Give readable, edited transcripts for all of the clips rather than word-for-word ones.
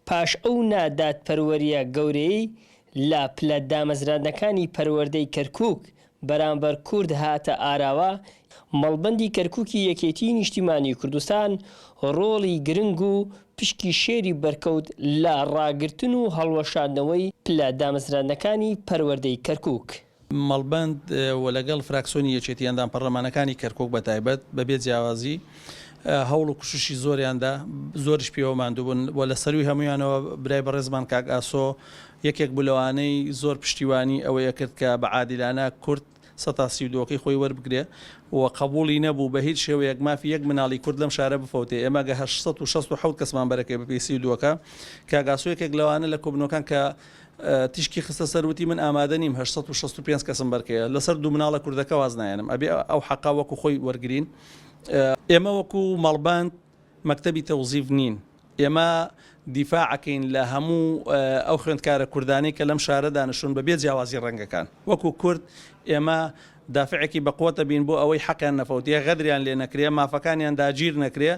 پاش ئەو نادادپەروەریە گەورەی لە پلە دامەزراندنەکانی پەروەردەی کەرکووک بەرامبەر کورد هاتە ئاراوە، مەڵبەندی کەرکووکی یەکێتی نیشتیمانی کوردستان ڕۆڵی گرنگ و پشکی شێری بەرکەوت لە ڕاگرتن و هەڵوەشاندنەوەی پلە دامەزراندنەکانی پەروەردەی کەرکووک. مەڵبەند و لەگەڵ فراکسیۆنی یەکێتی ئەندام پەرلەمانەکانی کەرکووک بەتایبەت بەبێ جیاوازی هەوڵ و کوششی زۆریاندا زۆرش پێوە ماندوو بوون و لە سەروی هەمویانەوە برای بەڕێزمان کاک ئاسۆ یەکێک بلەوانەی زۆر پشتیوانی ئەوەیە کرد کە بە عادیلانە کورد 132ەکەی خۆی وەربگرێ و قبولی نەبوو بە هیچ شێوەیەک مافی یەک مناڵی کورد لەم شارە بفەوتێ. ئێمە 867 کەسمان بەرەکەی بە پێی 32ەکە کاک ئاسۆ یەکێک لەوانە لە کۆبنەکان کە تیشکی خستە سەروتی من ئامادە نیم 865 کەسم بەرکەیە لەسەر دوو مناڵە کوردەکە واز نایەنم ئەبێ ئەو حەقا وەکو خۆی وەرگرین. ئێمە وەکو مەڵبەند مەکتەبی تەوزیف نین، ئێمە دیفاعەکەین لە هەموو ئەو خوێندکارە کوردانی کە لەم شارە دانیشتون بەبێ جیاوازی ڕەنگەکان. وەکو کورد ئێمە دافعێکی بەقوەتە بین بۆ ئەوەی حەقیان نەفەوتیە، غەدریان لێ نەکرێ، مافەکانیان داگیر نەکرێ.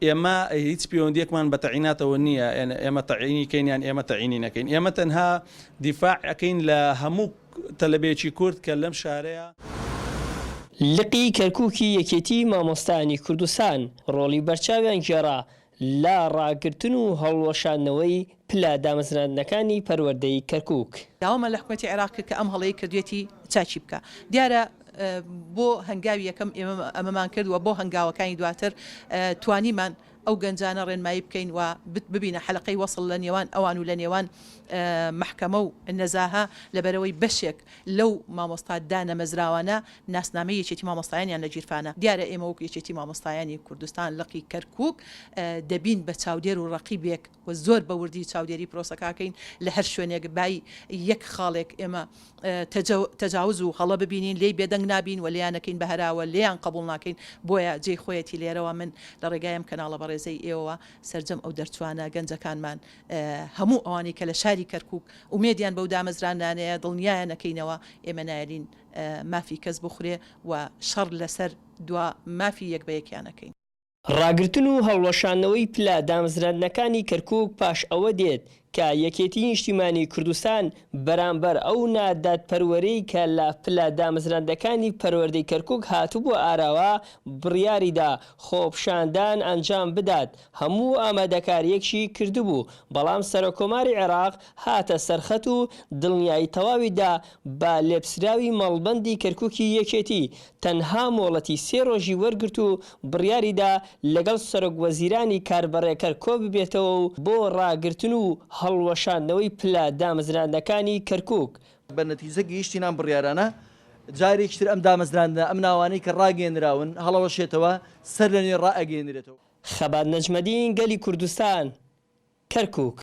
ئێمە هیچ پەیوەندیەکمان بە تەعیناتەوە نییە، ئێمە تەعینی کەینیان ئێمە تەعینی نەکەین. ئێمە تەنها دیفاعەکەین لە هەموو تەلەبێکی کورد کە لەم شارەیە. لقی کەرکووکی یەکێتی مامۆستایانی کوردستان ڕۆڵی بەرچاویان گێڕا لە ڕاگرتن و هەڵوەشاندنەوەی پلە دامەزراندنەکانی پەروەردەی کەرکووک. داوامە لە حکومەتی عێراق کە ئەم هەڵەیە کردوێتی چاچی بکە. دیارە بۆ هەنگاوی یەکەم ئەمەمان کرد و بۆ هەنگاوەکانی دواتر توانیمان ئەو گەنجانە ڕێنمایی بکەین و ببینە حەلقەی وەسڵ لە نێوان ئەوان و لە نێوان محکەمە و نەزاها لەبەرەوەی بەشێک لەو مامۆستا دانەمەزراوانە ناسنامەی یەکێتی مامۆستایانیان لە گیرفانە. دیارە ئێمە وەکو یەکێتی مامۆستایانی کوردستان لقی کەرکووک دەبین بە چاودێر و ڕەقیبێک و زۆر بە وردی چاودێری پرۆسەکەکەین لە هەر شوێنێک بای یەک خاڵێک ئێمە تەجاوز و هەڵە ببینین لێی بێدەنگ نابین و لێیانەکەین بە هەراوە لێیان قبول ناکەین. بۆیە جێی خۆیەتی لێرەوە من لە ڕێگایم کەناڵە بەڕێزەی ئێوە سەرجەم ئەو دەرچوانە گەنجەکانمان هەموو ئەوانی کە لە شاری کەرکووک ومێدیان بەو دامەزراندانەیە دڵنیایە نەکەینەوە ئێمە نایلین مافی کەس بخورێ و شەڕ لەسەر دوا مافی یەک بە یەکیانەکەین. ڕاگرتن و هەڵوەشاندنەوەی پلە دامەزراندنەکانی کەرکووک پاش ئەوە دێت کە یەکێتی نیشتیمانی کوردستان بەرامبەر ئەو نادادپەروەرەی کە لە پلە دامەزراندنەکانی پەروەردەی کەرکووک هاتووبووە ئاراوە بڕیاریدا خۆپشاندان ئەنجام بدات. هەموو ئامادەکاریەکشی کردبوو، بەڵام سەرۆکۆماری عێراق هاتە سەرخەت و دڵنیایی تەواویدا بە لێپسراوی مەڵبەندی کەرکووکی یەکێتی تەنها مۆڵەتی 3 ڕۆژی وەرگرت و بڕیاریدا لەگەڵ سەرۆکوەزیرانی کاربڕێکەر کۆ ببێتەوە و بۆ ڕاگرتن و هەڵوەشاندنەوەی پلە دامەزراندنەکانی کەرکووک. بە نەتیجە گەیشتین ئەم بڕیارانە جارێکتر ئەم دامەزراندنە ئەم ناوانەی کە ڕاگەێنراون هەڵەوەشێتەوە سەر لە نوێ ڕائەگەێنرێتەوە. خەبات نەجمەدین، گەلی کوردستان، کەرکووک.